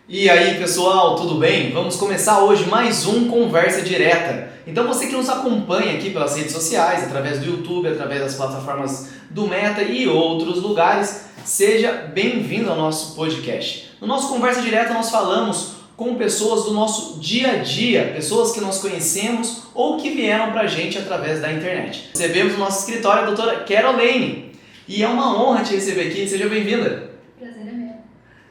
E aí pessoal, tudo bem? Vamos começar hoje mais um Conversa Direta. Então você que nos acompanha aqui pelas redes sociais, através do YouTube, através das plataformas do Meta e outros lugares, seja bem-vindo ao nosso podcast. No nosso Conversa Direta nós falamos com pessoas do nosso dia a dia, pessoas que nós conhecemos ou que vieram pra gente através da internet. Recebemos no nosso escritório a doutora Caroline e é uma honra te receber aqui, seja bem-vinda. Prazer é meu.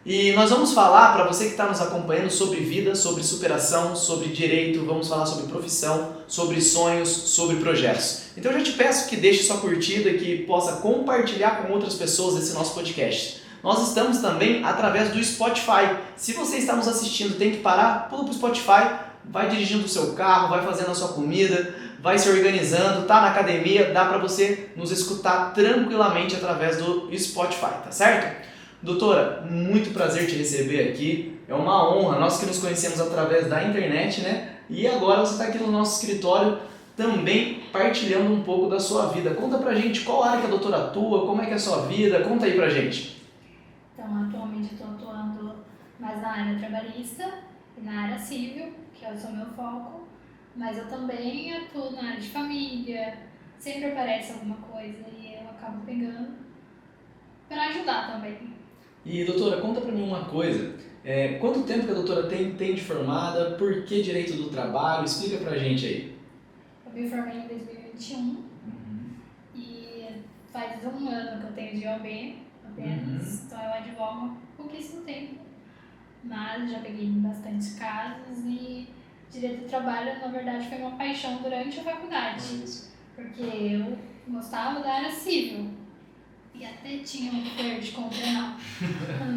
E nós vamos falar, para você que está nos acompanhando, sobre vida, sobre superação, sobre direito, vamos falar sobre profissão, sobre sonhos, sobre projetos. Então eu já te peço que deixe sua curtida e que possa compartilhar com outras pessoas esse nosso podcast. Nós estamos também através do Spotify. Se você está nos assistindo, tem que parar, pula para o Spotify, vai dirigindo o seu carro, vai fazendo a sua comida, vai se organizando, tá na academia, dá para você nos escutar tranquilamente através do Spotify, tá certo? Doutora, muito prazer te receber aqui, é uma honra, nós que nos conhecemos através da internet, né? E agora você está aqui no nosso escritório também partilhando um pouco da sua vida. Conta pra gente qual área que a doutora atua, como é que é a sua vida, conta aí pra gente. Então, atualmente eu estou atuando mais na área trabalhista e na área civil, que é o meu foco, mas eu também atuo na área de família, sempre aparece alguma coisa e eu acabo pegando para ajudar também. E doutora, conta pra mim uma coisa, quanto tempo que a doutora tem de formada, por que direito do trabalho, explica pra gente aí. Eu me formei em 2021 e faz um ano que eu tenho de OAB apenas, então eu advogo pouquíssimo tempo, mas já peguei em bastante casos e direito do trabalho, na verdade, foi uma paixão durante a faculdade, porque eu gostava da área civil. E até tinha um flerte com o penal.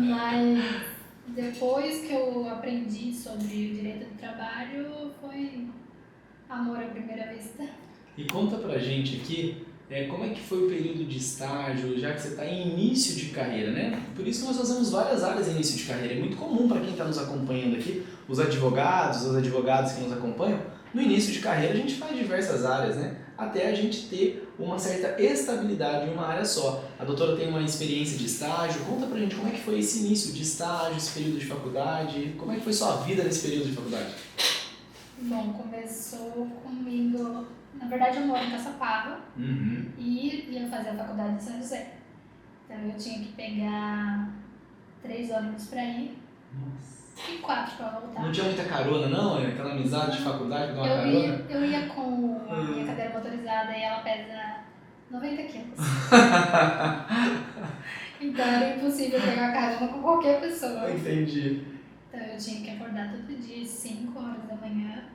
Mas depois que eu aprendi sobre o direito do trabalho, foi amor à primeira vista. E conta pra gente aqui, como é que foi o período de estágio, já que você está em início de carreira, né? Por isso que nós fazemos várias áreas em início de carreira. É muito comum para quem está nos acompanhando aqui, os advogados que nos acompanham, no início de carreira a gente faz diversas áreas, né? Até a gente ter uma certa estabilidade em uma área só. A doutora tem uma experiência de estágio, conta pra gente como é que foi esse início de estágio, esse período de faculdade, como é que foi sua vida nesse período de faculdade? Bom, começou comigo, na verdade eu moro em Caçapava e ia fazer a faculdade de São José. Então eu tinha que pegar 3 ônibus pra ir. Nossa. E 4 pra voltar. Não tinha muita carona não? Aquela amizade de faculdade com uma carona? Eu ia com a minha cadeira motorizada e ela pesa 90 quilos. Então era impossível pegar carona com qualquer pessoa. Entendi. Então eu tinha que acordar todo dia às 5 horas da manhã.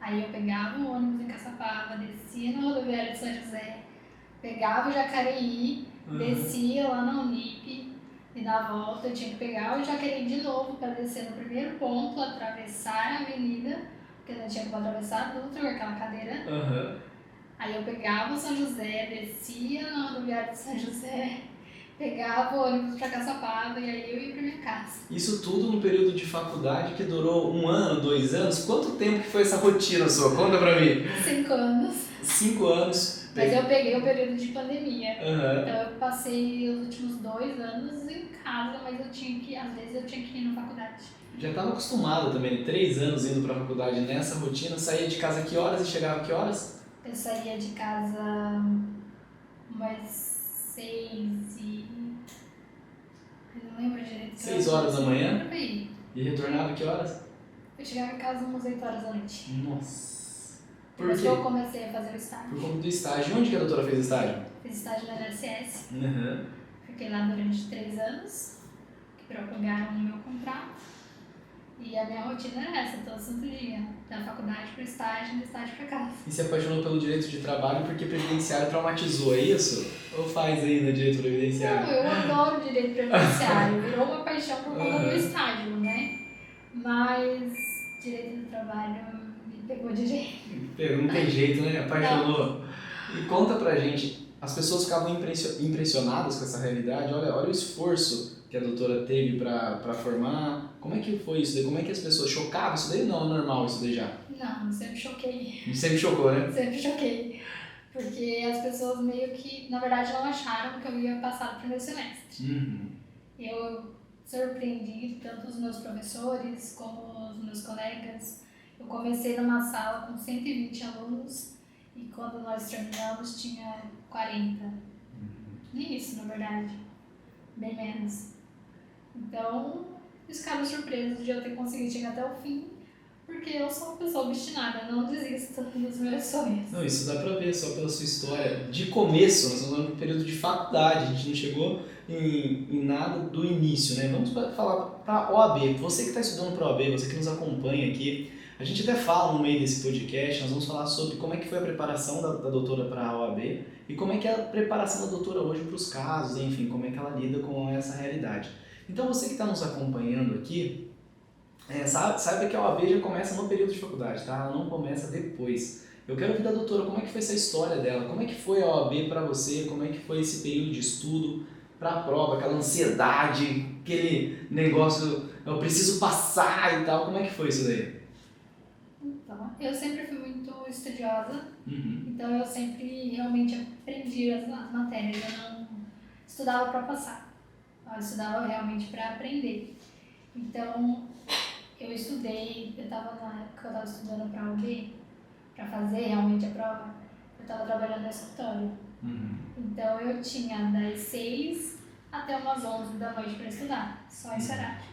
Aí eu pegava o ônibus em Caçapava, descia na rodoviária de São José, pegava o Jacareí, descia lá na Unip. E na volta eu tinha que pegar o Jacareí de novo para descer no primeiro ponto, atravessar a avenida, porque eu não tinha como atravessar adulto com aquela cadeira. Aí eu pegava o São José, descia na rodoviária de São José, pegava o ônibus para Caçapava e aí eu ia para minha casa. Isso tudo no período de faculdade que durou 1 ano, 2 anos? Quanto tempo que foi essa rotina sua? Conta pra mim. 5 anos. 5 anos. Mas eu peguei o período de pandemia. Então eu passei os últimos 2 anos em casa, mas às vezes eu tinha que ir na faculdade. Já estava acostumada também, 3 anos indo pra faculdade nessa rotina, saía de casa a que horas e chegava a que horas? Eu saía de casa umas 6 e... eu não lembro direito. 6 horas da manhã? Por aí. E retornava a que horas? Eu chegava em casa umas 8 horas da noite. Nossa. Por Depois quê? que eu comecei a fazer o estágio. Por conta do estágio. Onde que a doutora fez estágio? Fiz estágio na NSS. Fiquei lá durante 3 anos, que prorrogaram o meu contrato. E a minha rotina era essa, todo santo dia. Da faculdade pro estágio, do estágio pra casa. E se apaixonou pelo direito de trabalho porque previdenciário traumatizou, é isso? Ou faz ainda direito previdenciário? Não, eu adoro direito previdenciário. Virou uma paixão por conta do estágio, né? Mas direito do trabalho me pegou de jeito. Não tem jeito, né? Apaixonou. E conta pra gente, as pessoas ficavam impressionadas com essa realidade. Olha o esforço que a doutora teve pra formar. Como é que foi isso daí? Como é que as pessoas chocavam isso daí? Não, é normal isso daí já. Não, sempre choquei. Sempre chocou, né? Sempre choquei. Porque as pessoas meio que, na verdade, não acharam que eu ia passar no primeiro semestre. Eu surpreendi tanto os meus professores como os meus colegas. Eu comecei numa sala com 120 alunos e quando nós terminamos tinha 40. Nem isso, na verdade. Bem menos. Então, eles ficaram surpresos de eu ter conseguido chegar até o fim, porque eu sou uma pessoa obstinada, não desisto dos meus sonhos. Não, isso dá pra ver só pela sua história. De começo, nós estamos falando de um período de faculdade, a gente não chegou em nada do início, né? Vamos falar para OAB. Você que está estudando para OAB, você que nos acompanha aqui, a gente até fala no meio desse podcast, nós vamos falar sobre como é que foi a preparação da doutora para a OAB e como é que é a preparação da doutora hoje para os casos, enfim, como é que ela lida com essa realidade. Então você que está nos acompanhando aqui, saiba que a OAB já começa no período de faculdade, tá? Ela não começa depois. Eu quero ouvir da doutora como é que foi essa história dela, como é que foi a OAB para você, como é que foi esse período de estudo para a prova, aquela ansiedade, aquele negócio, eu preciso passar e tal, como é que foi isso daí? Então, eu sempre fui muito estudiosa, então eu sempre realmente aprendi as matérias, eu não estudava para passar, eu estudava realmente para aprender. Então, eu estudei, eu estava estudando para a UB, para fazer realmente a prova, eu estava trabalhando no escritório. Então, eu tinha das 6 até umas 11 da noite para estudar, só esse horário.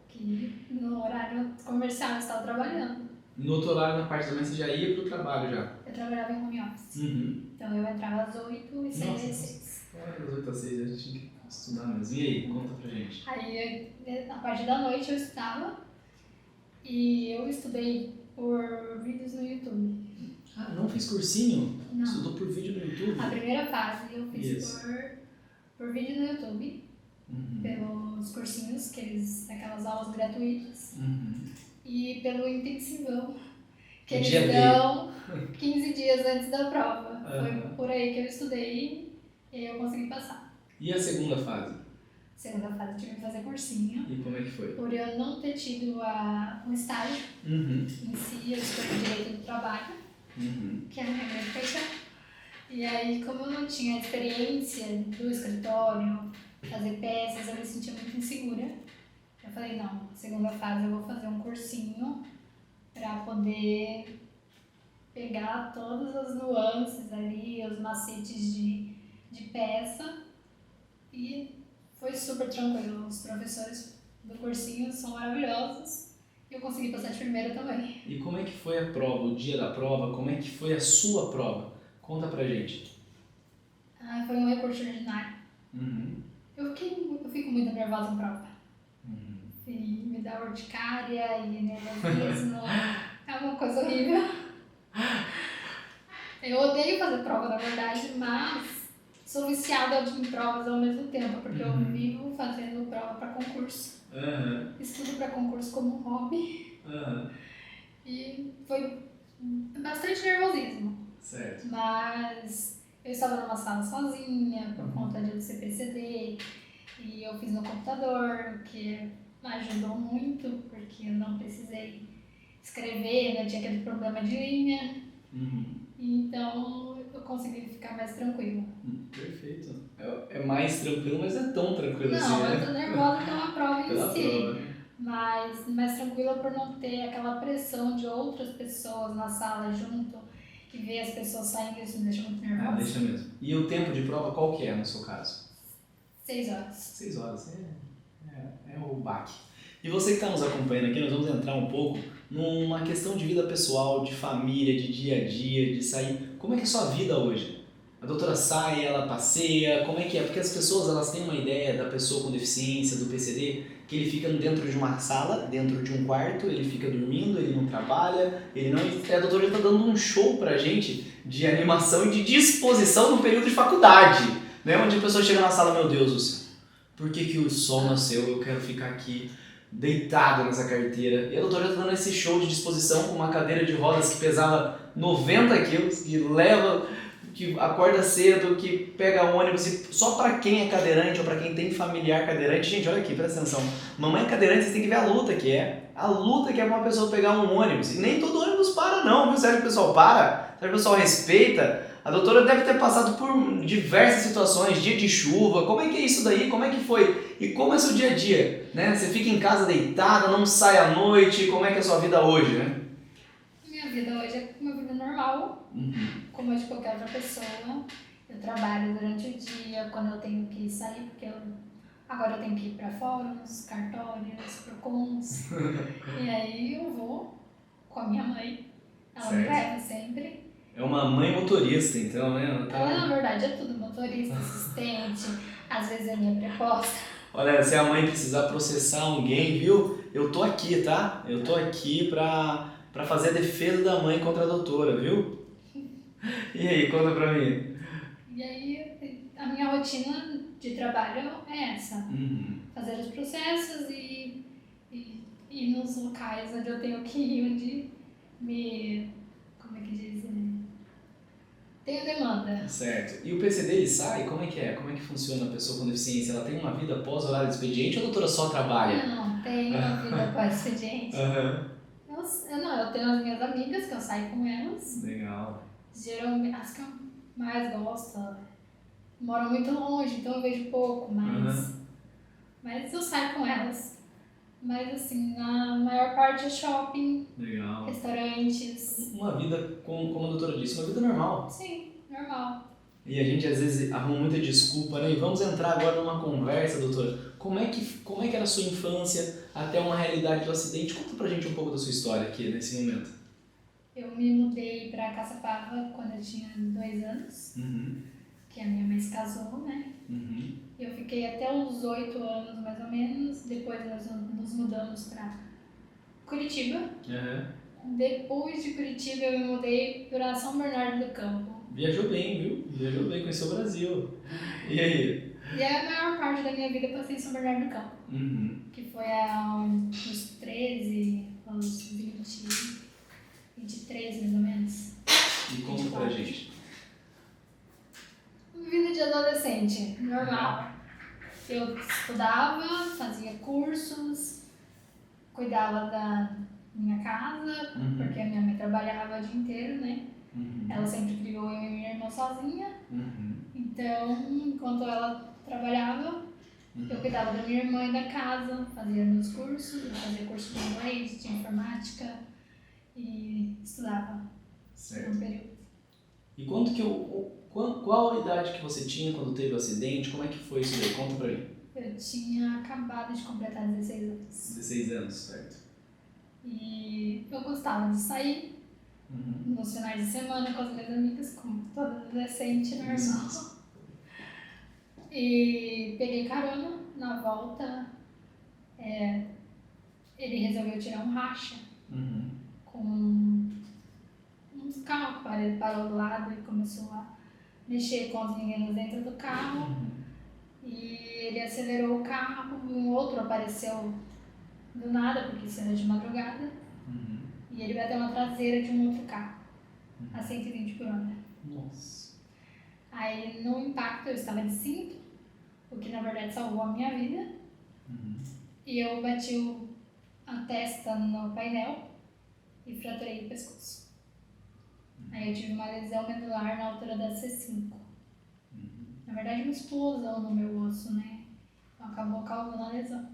Que no horário comercial eu estava trabalhando. No outro horário, na parte da manhã, você já ia pro trabalho já? Eu trabalhava em home office. Então, eu entrava às 8 e saía às 6. Das 8 às 6 eu tinha que estudar mesmo. E aí, conta pra gente. Aí, a parte da noite eu estudava e eu estudei por vídeos no YouTube. Ah, não fez cursinho? Não. Estudou por vídeo no YouTube? A primeira fase eu fiz por vídeo no YouTube, pelos cursinhos, aquelas aulas gratuitas, e pelo intensivão, que eles dão 15 dias antes da prova. Foi por aí que eu estudei e eu consegui passar. E a segunda fase? Segunda fase eu tive que fazer cursinho. E como é que foi? Por eu não ter tido um estágio em si, eu escolhi direito do trabalho, que é a minha grande paixão. E aí, como eu não tinha experiência do escritório, fazer peças, eu me sentia muito insegura. Eu falei, não, segunda fase eu vou fazer um cursinho para poder pegar todas as nuances ali, os macetes de peça. E foi super tranquilo. Os professores do cursinho são maravilhosos e eu consegui passar de primeira também. E como é que foi a prova, o dia da prova? Como é que foi a sua prova? Conta pra gente. Foi um recurso ordinário. Eu fico muito nervosa em prova. Me dá urticária e nervosismo. É uma coisa horrível. Eu odeio fazer prova, na verdade, mas sou viciada em provas ao mesmo tempo, porque eu vivo fazendo prova para concurso. Estudo para concurso como hobby. E foi bastante nervosismo. Certo. Mas eu estava numa sala sozinha por conta do CPCD e eu fiz no computador, que ajudou muito, porque eu não precisei escrever, né? Tinha aquele problema de linha. Então eu consegui ficar mais tranquila. Perfeito. É mais tranquilo, mas não é tão tranquilo assim. Não, eu tô nervosa pela prova em Pela si. prova. Mas mais tranquila por não ter aquela pressão de outras pessoas na sala junto, que vê as pessoas saindo, isso me deixa muito nervosa. Deixa mesmo. E o tempo de prova qual que é no seu caso? 6 horas. 6 horas, é o baque. E você que está nos acompanhando aqui, nós vamos entrar um pouco numa questão de vida pessoal, de família, de dia a dia, de sair. Como é que é a sua vida hoje? A doutora sai, ela passeia, como é que é? Porque as pessoas elas têm uma ideia da pessoa com deficiência, do PCD, que ele fica dentro de uma sala, dentro de um quarto, ele fica dormindo, ele não trabalha, ele não... A doutora está dando um show pra gente de animação e de disposição no período de faculdade, né? Onde a pessoa chega na sala, meu Deus do céu, por que o sol nasceu? Eu quero ficar aqui deitado nessa carteira. E a doutora está dando esse show de disposição com uma cadeira de rodas que pesava 90 quilos, que leva... que acorda cedo, que pega ônibus, e só pra quem é cadeirante ou pra quem tem familiar cadeirante, gente, olha aqui, presta atenção, mamãe é cadeirante, vocês têm que ver a luta que é pra uma pessoa pegar um ônibus, e nem todo ônibus para não, viu, sério que o pessoal para, sério que o pessoal respeita A doutora deve ter passado por diversas situações, dia de chuva, como é que é isso daí? Como é que foi? E como é o seu dia a dia? Né? Você fica em casa deitada, não sai à noite, como é que é a sua vida hoje, né? Minha vida hoje é uma vida normal, como a de qualquer outra pessoa. Eu trabalho durante o dia, quando eu tenho que sair, porque agora eu tenho que ir para fóruns, cartórios, procons. E aí eu vou com a minha mãe, ela me leva sempre. É uma mãe motorista, então, né? Ela, na verdade, é tudo, motorista, assistente, às vezes é minha preposta. Olha, se a mãe precisar processar alguém, viu? Eu tô aqui, tá? Eu tô aqui pra fazer a defesa da mãe contra a doutora, viu? E aí, conta pra mim. E aí, a minha rotina de trabalho é essa. Fazer os processos e ir nos locais onde eu tenho que ir, onde como é que diz? Tenho demanda. Certo. E o PCD ele sai? Como é que é? Como é que funciona a pessoa com deficiência? Ela tem uma vida pós horário de expediente ou a doutora só trabalha? Não, tenho uma vida pós-expediente. Eu tenho as minhas amigas que eu saio com elas. Legal. Geralmente, as que eu mais gosto moram muito longe, então eu vejo pouco, mas eu saio com elas. Mas assim, na maior parte é shopping, Legal. Restaurantes. Uma vida, como a doutora disse, uma vida normal. Sim, normal. E a gente às vezes arruma muita desculpa, né? E vamos entrar agora numa conversa, doutora. Como é que era a sua infância até uma realidade do acidente? Conta pra gente um pouco da sua história aqui nesse momento. Eu me mudei pra Caçapava quando eu tinha 2 anos, que a minha mãe se casou, né? Eu fiquei até uns 8 anos, mais ou menos. Depois nós nos mudamos pra Curitiba. Depois de Curitiba eu me mudei pra São Bernardo do Campo. Viajou bem, viu? Viajou bem, conheceu o Brasil. E aí? E a maior parte da minha vida eu passei em São Bernardo do Campo. Que foi dos 13 aos 23, mais ou menos. E conta pra gente. Vida de adolescente, normal. Eu estudava, fazia cursos, cuidava da minha casa, porque a minha mãe trabalhava o dia inteiro, né? Ela sempre criou eu e minha irmã sozinha. Então, enquanto ela trabalhava, eu cuidava da minha irmã e da casa, fazia meus cursos, eu fazia curso de inglês, de informática e estudava no período. E qual a idade que você tinha quando teve o acidente? Como é que foi isso daí? Conta pra mim. Eu tinha acabado de completar 16 anos. 16 anos, certo. E eu gostava de sair nos finais de semana com as minhas amigas, como toda adolescente normal. E peguei carona na volta. Ele resolveu tirar um racha com uns carros. Ele parou do lado e começou a mexer com as meninas dentro do carro. E ele acelerou o carro, um outro apareceu do nada, porque isso era de madrugada. E ele bateu na traseira de um outro carro, a 120 por hora. Nossa. Aí, no impacto, eu estava de cinto, o que na verdade salvou a minha vida. E eu bati a testa no painel e fraturei o pescoço. Aí eu tive uma lesão medular na altura da C5. Na verdade, uma explosão no meu osso, né? Então, acabou causando a lesão.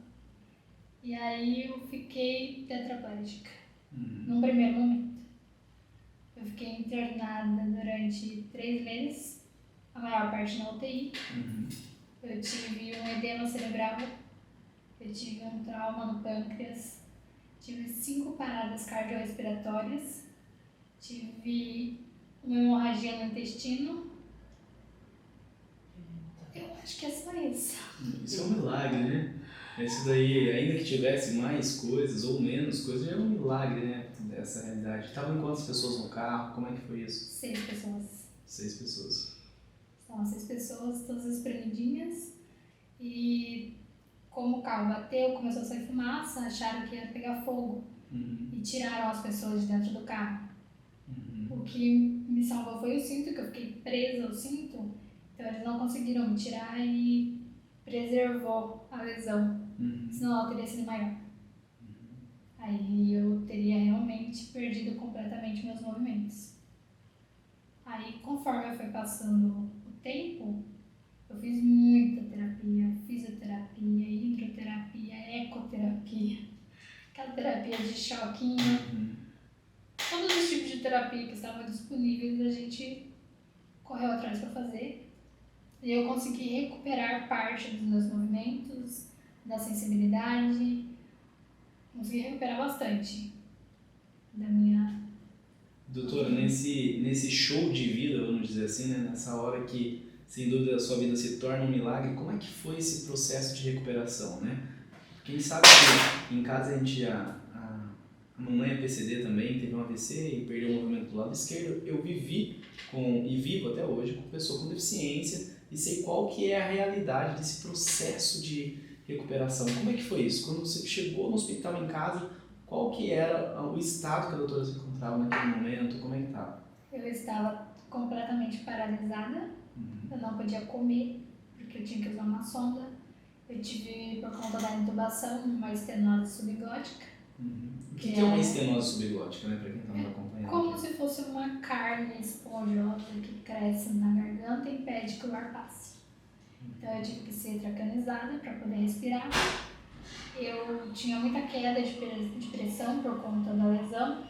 E aí eu fiquei tetraplégica, num primeiro momento. Eu fiquei internada durante 3 meses, a maior parte na UTI. Eu tive um edema cerebral, eu tive um trauma no pâncreas, tive 5 paradas cardiorrespiratórias, tive uma hemorragia no intestino. Eu acho que é só isso. Isso é um milagre, né? Isso daí, ainda que tivesse mais coisas ou menos coisas, já é um milagre, né? Essa realidade. Estavam quantas pessoas no carro? Como é que foi isso? 6 pessoas. 6 pessoas. Estavam 6 pessoas, todas espremidinhas. E como o carro bateu, começou a sair fumaça, acharam que ia pegar fogo. E tiraram as pessoas de dentro do carro. O que me salvou foi o cinto, que eu fiquei presa ao cinto. Então eles não conseguiram me tirar e preservou a lesão. Senão ela teria sido maior. Aí eu teria realmente perdido completamente meus movimentos. Aí, conforme foi passando o tempo, eu fiz muita terapia, fisioterapia, hidroterapia, ecoterapia, aquela terapia de choquinho, todos os tipos de terapia que estavam disponíveis a gente correu atrás para fazer. E eu consegui recuperar parte dos meus movimentos, da sensibilidade, consegui recuperar bastante da minha... Doutora, nesse show de vida, vamos dizer assim, né? Nessa hora que, sem dúvida, a sua vida se torna um milagre, como é que foi esse processo de recuperação, né? Quem sabe que em casa a gente, a mamãe é PCD também, teve um AVC e perdeu o movimento do lado esquerdo. Eu vivi e vivo até hoje com pessoa com deficiência e sei qual que é a realidade desse processo de recuperação. Como é que foi isso? Quando você chegou no hospital em casa, qual que era o estado que a doutora se encontrava naquele momento? Como é que estava? Eu estava completamente paralisada, eu não podia comer, porque eu tinha que usar uma sonda. Eu tive, por conta da intubação, uma estenose subglótica. O que é uma estenose subglótica, né, para quem está nos acompanhando? Como se fosse uma carne esponjosa que cresce na garganta e impede que o ar passe. Então eu tive que ser traqueonizada para poder respirar. Eu tinha muita queda de pressão por conta da lesão,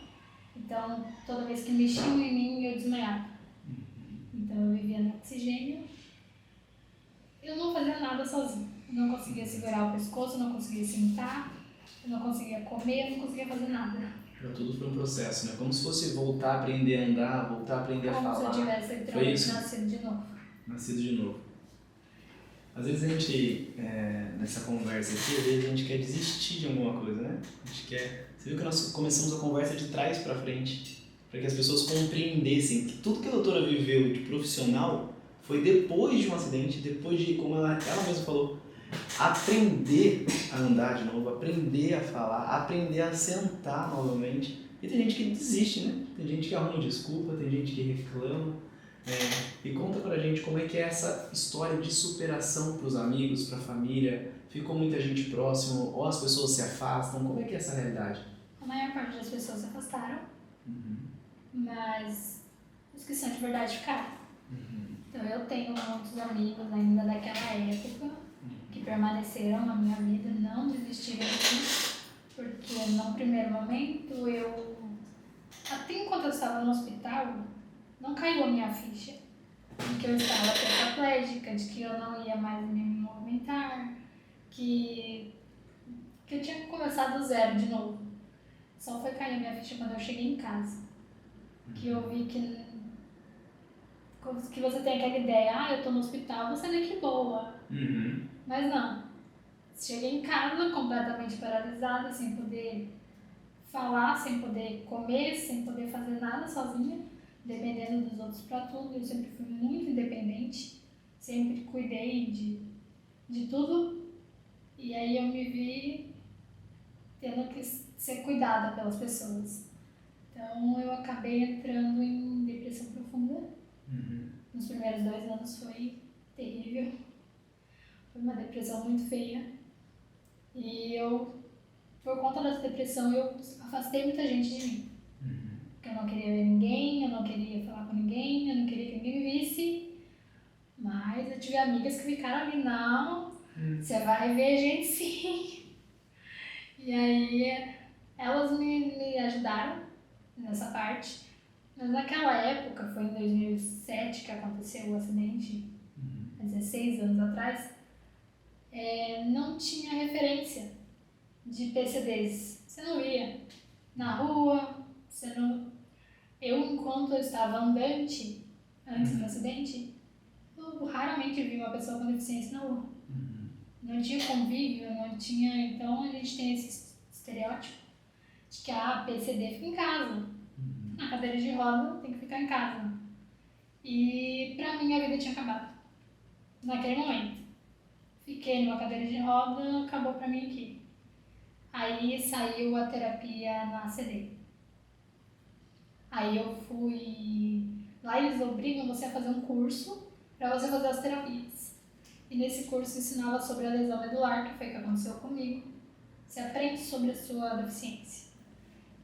então toda vez que mexiam em mim eu desmaiava. Então eu vivia no oxigênio. Eu não fazia nada sozinha. Eu não conseguia segurar o pescoço, eu não conseguia sentar, eu não conseguia comer, eu não conseguia fazer nada. Para tudo foi um processo, né? Como se fosse voltar a aprender a andar, voltar a aprender a falar. Como se eu tivesse literalmente nascido de novo. Nascido de novo. Às vezes a gente, nessa conversa aqui, às vezes a gente quer desistir de alguma coisa, né? A gente quer... Você viu que nós começamos a conversa de trás para frente, para que as pessoas compreendessem que tudo que a doutora viveu de profissional foi depois de um acidente, depois de, como ela mesma falou, aprender a andar de novo, aprender a falar, aprender a sentar novamente. E tem gente que desiste, né? Tem gente que arruma desculpa, tem gente que reclama. E conta pra gente como é que é essa história de superação pros amigos, pra família. Ficou muita gente próximo, ou as pessoas se afastam, como é que é essa realidade? A maior parte das pessoas se afastaram, mas os que são de verdade ficaram. Então eu tenho muitos amigos ainda daquela época que permaneceram na minha vida, não desistiram de mim, porque no primeiro momento até enquanto eu estava no hospital, não caiu a minha ficha de que eu estava tetraplégica, de que eu não ia mais me movimentar, que eu tinha começado do zero de novo. Só foi cair a minha ficha quando eu cheguei em casa, que eu vi que você tem aquela ideia, eu tô no hospital, você nem que boa. Mas não. Cheguei em casa completamente paralisada, sem poder falar, sem poder comer, sem poder fazer nada sozinha, dependendo dos outros para tudo. Eu sempre fui muito independente, sempre cuidei de tudo. E aí eu me vi tendo que ser cuidada pelas pessoas. Então eu acabei entrando em depressão profunda. Nos primeiros 2 anos foi terrível. Foi uma depressão muito feia. E por conta dessa depressão, eu afastei muita gente de mim. Porque eu não queria ver ninguém, eu não queria falar com ninguém, eu não queria que ninguém me visse. Mas eu tive amigas que ficaram ali, não, você vai ver gente sim. E aí elas me ajudaram nessa parte. Mas naquela época, foi em 2007 que aconteceu o acidente, há 16 anos atrás, não tinha referência de PCDs. Você não via na rua, Eu, enquanto eu estava andante, antes do acidente, eu raramente vi uma pessoa com deficiência na rua. Não tinha convívio, não tinha... Então a gente tem esse estereótipo de que a PCD fica em casa. Na cadeira de roda tem que ficar em casa. E pra mim a vida tinha acabado. Naquele momento. Fiquei numa cadeira de roda, acabou pra mim aqui. Aí saiu a terapia na CD. Aí eu fui... Lá eles obrigam você a fazer um curso pra você fazer as terapias. E nesse curso ensinava sobre a lesão medular, que foi o que aconteceu comigo. Você aprende sobre a sua deficiência.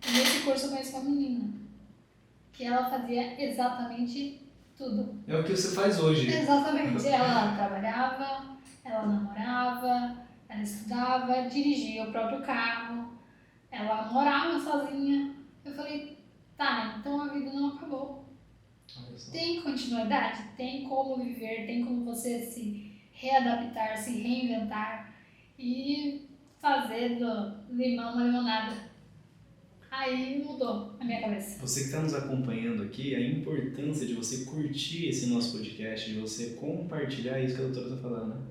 E nesse curso eu conheci uma menina que ela fazia exatamente tudo. É o que você faz hoje. Exatamente. Ela trabalhava, ela namorava, ela estudava, dirigia o próprio carro, ela morava sozinha. Eu falei, tá, então a vida não acabou. Tem continuidade, tem como viver, tem como você se readaptar, se reinventar e fazer do limão uma limonada. Aí mudou a minha cabeça. Você que está nos acompanhando aqui, a importância de você curtir esse nosso podcast, de você compartilhar isso que a doutora está falando, né?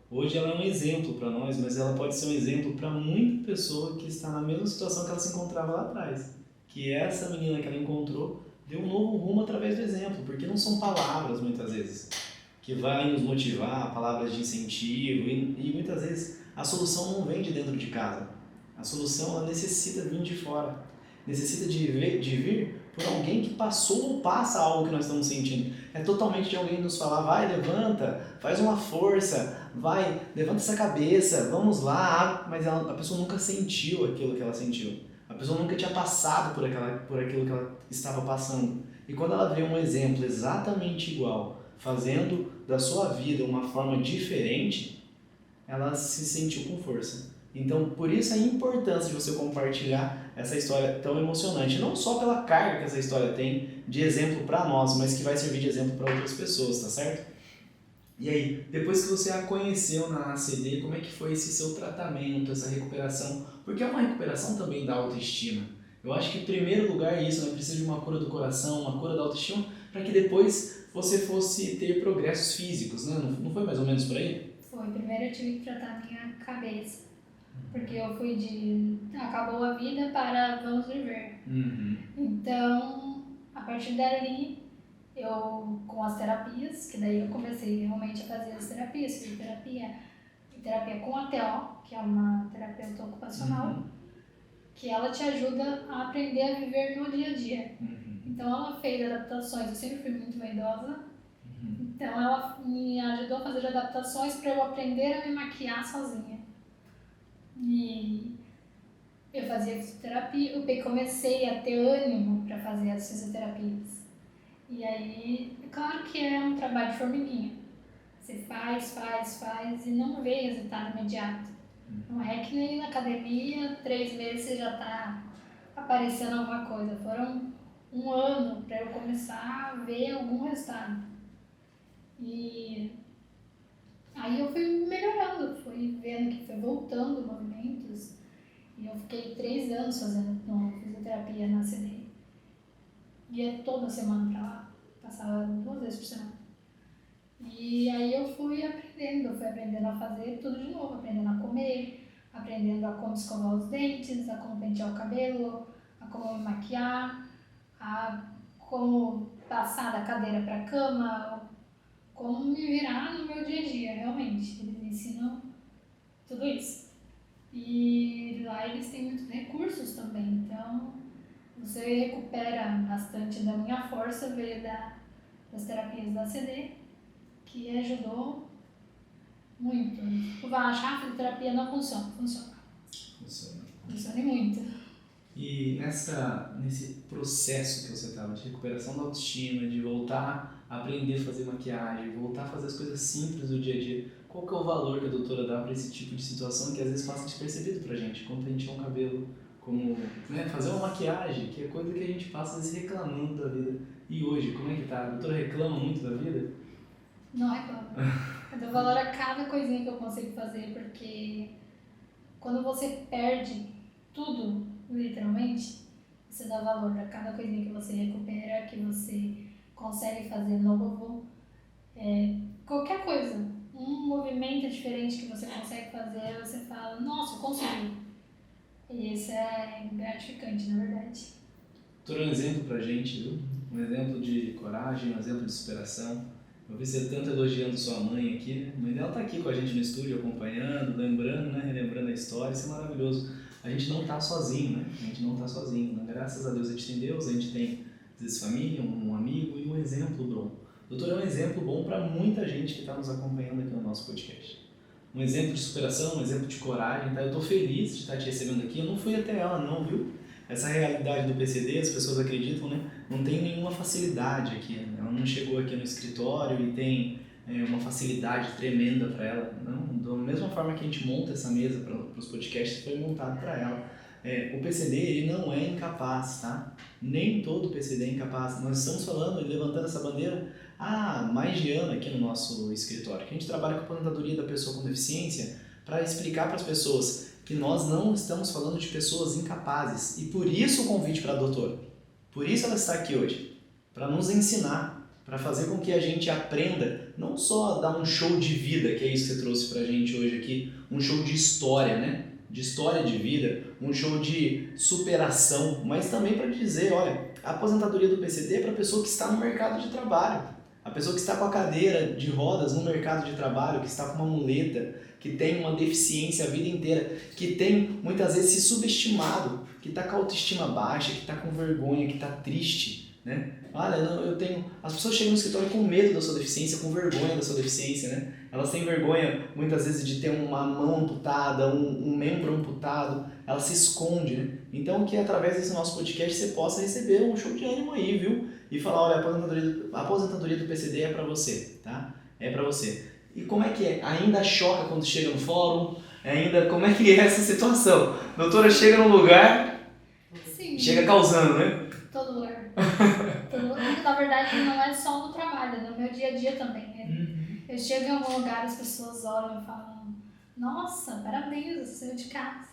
Hoje ela é um exemplo para nós, mas ela pode ser um exemplo para muita pessoa que está na mesma situação que ela se encontrava lá atrás. Que essa menina que ela encontrou deu um novo rumo através do exemplo, porque não são palavras muitas vezes que vai nos motivar, palavras de incentivo, e muitas vezes a solução não vem de dentro de casa. A solução ela necessita vir de fora, necessita de vir por alguém que passou ou passa algo que nós estamos sentindo. É totalmente de alguém nos falar, vai, levanta, faz uma força, vai, levanta essa cabeça, vamos lá, mas a pessoa nunca sentiu aquilo que ela sentiu. A pessoa nunca tinha passado por aquilo que ela estava passando. E quando ela vê um exemplo exatamente igual, fazendo da sua vida uma forma diferente, ela se sentiu com força. Então, por isso a importância de você compartilhar essa história tão emocionante, não só pela carga que essa história tem de exemplo para nós, mas que vai servir de exemplo para outras pessoas, tá certo? E aí, depois que você a conheceu na ACD, como é que foi esse seu tratamento, essa recuperação? Porque é uma recuperação também da autoestima. Eu acho que em primeiro lugar é isso, né? Precisa de uma cura do coração, uma cura da autoestima, para que depois você fosse ter progressos físicos, né? Não foi mais ou menos por aí? Foi, primeiro eu tive que tratar minha cabeça. Porque eu fui de acabou a vida para vamos viver. Então, a partir dali, eu com as terapias, que daí eu comecei realmente a fazer as terapias, fiz terapia com a TO, que é uma terapeuta ocupacional, que ela te ajuda a aprender a viver no dia a dia. Então ela fez adaptações, eu sempre fui muito vaidosa, então ela me ajudou a fazer adaptações para eu aprender a me maquiar sozinha. E eu fazia fisioterapia, eu comecei a ter ânimo para fazer as fisioterapias. E aí, é claro que é um trabalho de formiguinha. Você faz e não vê resultado imediato. Não é que nem na academia, 3 meses você já está aparecendo alguma coisa. Foram 1 ano para eu começar a ver algum resultado. E aí eu fui melhorando, fui vendo que foi voltando movimentos. E eu fiquei 3 anos fazendo fisioterapia na CD. Ia toda semana pra lá, passava 2 vezes por semana. E aí eu fui aprendendo a fazer tudo de novo, aprendendo a comer, aprendendo a como escovar os dentes, a como pentear o cabelo, a como me maquiar, a como passar da cadeira pra cama, como me virar no meu dia a dia, realmente. Eles ensinam tudo isso. E lá eles têm muitos recursos também, então você recupera bastante da minha força, veio das terapias da CD, que ajudou muito. Tu vai achar que a fisioterapia não funciona. Funciona muito. E nesse processo que você estava de recuperação da autoestima, de voltar a aprender a fazer maquiagem, voltar a fazer as coisas simples do dia a dia, qual que é o valor que a doutora dá para esse tipo de situação que às vezes passa despercebido pra gente, como pentear um cabelo, como fazer uma maquiagem, que é coisa que a gente passa às vezes reclamando da vida. E hoje, como é que tá? A doutora reclama muito da vida? Não reclamo. Eu dou valor a cada coisinha que eu consigo fazer, porque quando você perde tudo, literalmente, você dá valor a cada coisinha que você recupera, que você consegue fazer novo. Qualquer coisa, um movimento diferente que você consegue fazer, você fala, nossa, eu consegui. E isso é gratificante, na verdade. Doutora, um exemplo pra gente, viu? Um exemplo de coragem, um exemplo de superação. Eu vi você tanto elogiando sua mãe aqui, né? A mãe dela tá aqui com a gente no estúdio, acompanhando, lembrando, né? Relembrando a história, isso é maravilhoso. A gente não tá sozinho, né? A gente não tá sozinho, né? Graças a Deus a gente tem Deus, a gente tem, às vezes, família, um amigo e um exemplo bom. Doutor, é um exemplo bom para muita gente que está nos acompanhando aqui no nosso podcast. Um exemplo de superação, um exemplo de coragem, tá? Eu tô feliz de estar te recebendo aqui, eu não fui até ela não, viu? essa realidade do PCD, as pessoas acreditam, né? Não tem nenhuma facilidade aqui. Né? Ela não chegou aqui no escritório e tem uma facilidade tremenda para ela. Não, da mesma forma que a gente monta essa mesa para os podcasts, foi montado para ela. O PCD ele não é incapaz, tá? Nem todo PCD é incapaz. Nós estamos falando e levantando essa bandeira há mais de ano aqui no nosso escritório, que a gente trabalha com a aposentadoria da pessoa com deficiência para explicar para as pessoas que nós não estamos falando de pessoas incapazes. E por isso o convite para a doutora. Por isso ela está aqui hoje, para nos ensinar, para fazer com que a gente aprenda, não só dar um show de vida, que é isso que você trouxe para a gente hoje aqui, um show de história, né? De história de vida, um show de superação, mas também para dizer, olha, a aposentadoria do PCD é para a pessoa que está no mercado de trabalho, a pessoa que está com a cadeira de rodas no mercado de trabalho, que está com uma muleta, que tem uma deficiência a vida inteira, que tem muitas vezes se subestimado, que está com a autoestima baixa, que está com vergonha, que está triste, né? Olha, as pessoas chegam no escritório com medo da sua deficiência, com vergonha da sua deficiência, né? Elas têm vergonha, muitas vezes, de ter uma mão amputada, um membro amputado, ela se esconde, né? Então, que através desse nosso podcast você possa receber um show de ânimo aí, viu? E falar, olha, a aposentadoria do PCD é pra você, tá? É pra você. E como é que é? Ainda choca quando chega no fórum? Como é que é essa situação? A doutora chega num lugar, Sim. chega causando, né? Todo lugar. Na verdade, não é só no trabalho, é no meu dia a dia também. Eu chego em algum lugar, as pessoas olham e falam, nossa, parabéns, você saiu de casa.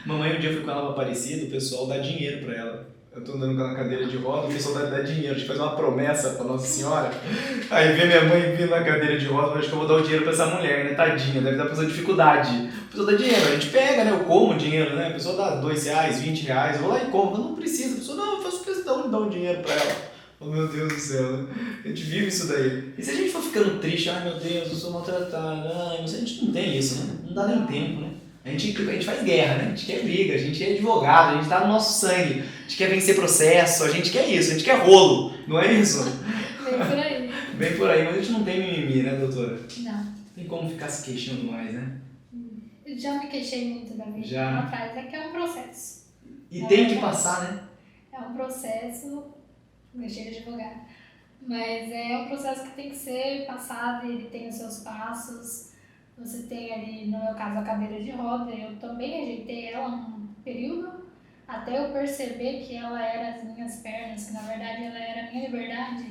Mamãe um dia foi com ela pra Aparecida, o pessoal dá dinheiro pra ela. Eu tô andando com ela na cadeira de roda, o pessoal dá dinheiro, a gente faz uma promessa pra Nossa Senhora. Aí vê minha mãe vindo na cadeira de roda, acho que eu vou dar o dinheiro pra essa mulher, né? Tadinha, deve dar pra pessoa dificuldade. A pessoa dá dinheiro, a gente pega, né? Eu como o dinheiro, né? A pessoa dá R$2, R$20, eu vou lá e como. Eu não preciso, a pessoa, não, eu faço questão de dar um dinheiro pra ela. Oh meu Deus do céu, né? A gente vive isso daí. E se a gente for ficando triste, ai meu Deus, eu sou maltratada, ai, a gente não tem isso, né? Não dá nem tempo, né? A gente faz guerra, né? A gente quer briga, a gente é advogado, a gente tá no nosso sangue, a gente quer vencer processo, a gente quer isso, a gente quer rolo, não é isso? Bem por aí. Bem por aí, mas a gente não tem mimimi, né, doutora? Não. Tem como ficar se queixando mais, né? Eu já me queixei muito da vida Já. lá atrás, é que é um processo. E tem que passar, né? É um processo, deixei de advogado, mas é um processo que tem que ser passado, ele tem os seus passos. Você tem ali, no meu caso, a cadeira de roda, eu também rejeitei ela um período, até eu perceber que ela era as minhas pernas, que na verdade ela era a minha liberdade.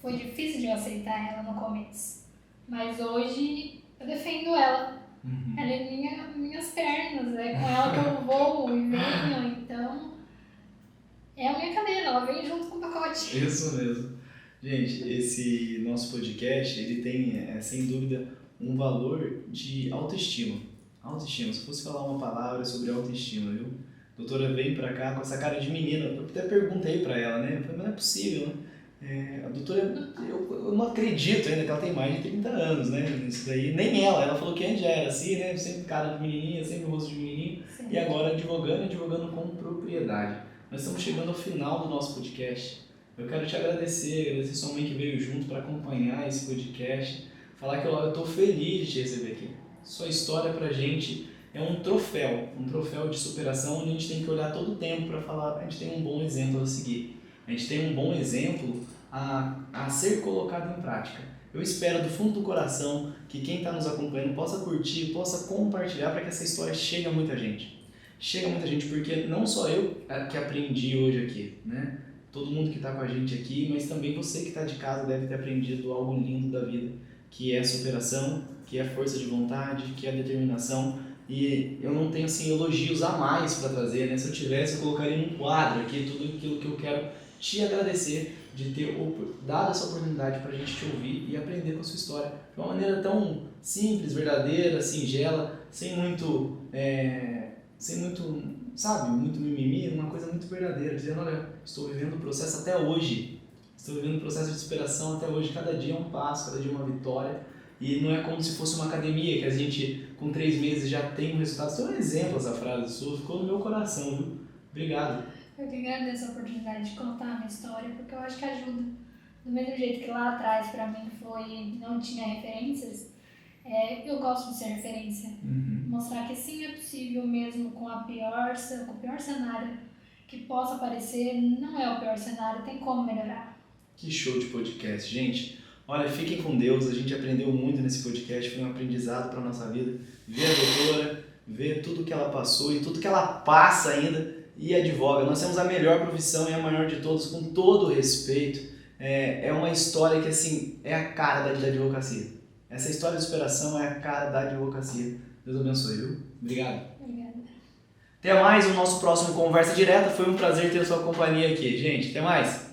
Foi difícil de eu aceitar ela no começo, mas hoje eu defendo ela. Ela é minhas pernas, é com ela que eu vou e venho, então é a minha cadeira, ela vem junto com o pacote. Isso mesmo. Gente, esse nosso podcast, ele tem, sem dúvida, um valor de autoestima. Autoestima, se fosse falar uma palavra sobre autoestima, viu? A doutora veio pra cá com essa cara de menina, eu até perguntei pra ela, né? Eu falei, mas não é possível, né? A doutora, eu não acredito ainda que ela tem mais de 30 anos, né? Isso daí, nem ela falou que antes já era assim, né? Sempre cara de menininha, sempre rosto de menininho. Sim. E agora advogando com propriedade. Nós estamos chegando ao final do nosso podcast. Eu quero te agradecer sua mãe que veio junto para acompanhar esse podcast, falar que eu estou feliz de te receber aqui. Sua história pra gente é um troféu de superação onde a gente tem que olhar todo o tempo para falar, a gente tem um bom exemplo a seguir, a gente tem um bom exemplo a ser colocado em prática. Eu espero do fundo do coração que quem está nos acompanhando possa curtir, possa compartilhar para que essa história chegue a muita gente. Chega muita gente, porque não só eu que aprendi hoje aqui, né? Todo mundo que está com a gente aqui, mas também você que está de casa deve ter aprendido algo lindo da vida, que é a superação, que é a força de vontade, que é a determinação. E eu não tenho assim, elogios a mais para trazer, né? Se eu tivesse, eu colocaria num quadro aqui tudo aquilo que eu quero te agradecer de ter dado essa oportunidade para a gente te ouvir e aprender com a sua história de uma maneira tão simples, verdadeira, singela, sem muito, sabe, muito mimimi, uma coisa muito verdadeira, dizendo, olha, estou vivendo o processo até hoje, estou vivendo o processo de superação até hoje, cada dia é um passo, cada dia é uma vitória, e não é como se fosse uma academia, que a gente, com 3 meses, já tem um resultado. Isso é um exemplo, essa frase sua, ficou no meu coração, viu? Obrigado. Eu que agradeço a oportunidade de contar a minha história, porque eu acho que ajuda. Do mesmo jeito que lá atrás, pra mim, não tinha referências, eu gosto de ser referência. mostrar que sim, é possível mesmo com o pior cenário que possa aparecer, não é o pior cenário, tem como melhorar. Que show de podcast, gente. Olha, fiquem com Deus, a gente aprendeu muito nesse podcast, foi um aprendizado para nossa vida. Ver a doutora, ver tudo que ela passou e tudo que ela passa ainda e advoga. Nós temos a melhor profissão e a maior de todos, com todo o respeito. É uma história que, assim, é a cara da advocacia. Essa história de superação é a cara da advocacia. Deus abençoe, viu? Obrigado. Obrigada. Até mais o nosso próximo Conversa Direta. Foi um prazer ter a sua companhia aqui, gente. Até mais.